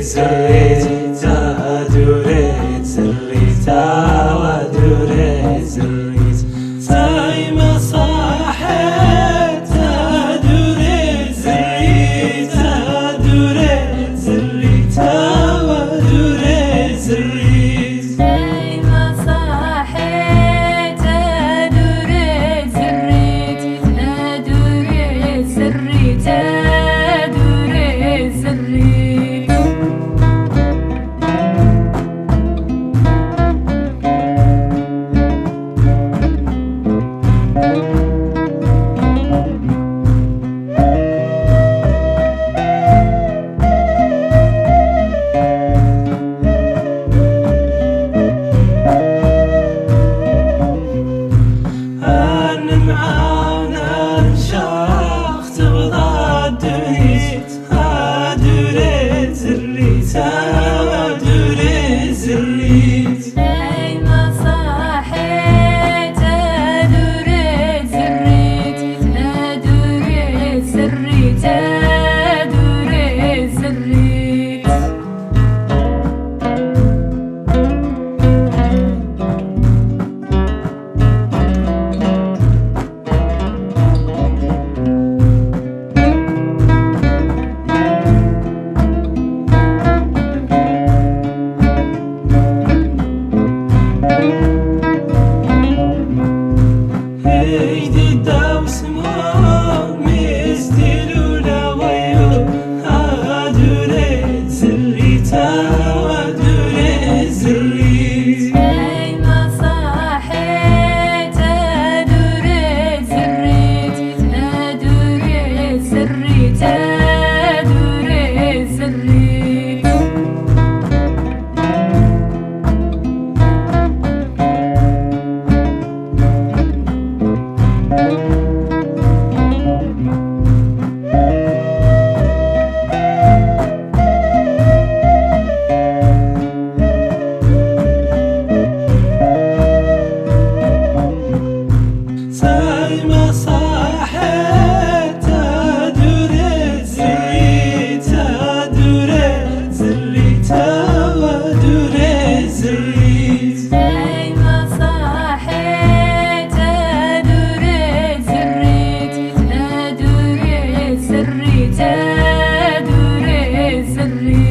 زريتا دوريت زريتا ودوريت زريت تايم صاحت دوريت زريتا دوريت زريتا ودوريت زريت تايم صاحت دوريت زريت دوريت زريتا دوريت زريت تايم صاحت دوريت زريت دوريت زريتا دوريت زريت تايم صاحت دوريت زريت دوريت زريتا دوريت زريت تايم صاحت دوريت زريت دوريت زريتا دوريت زريت زريت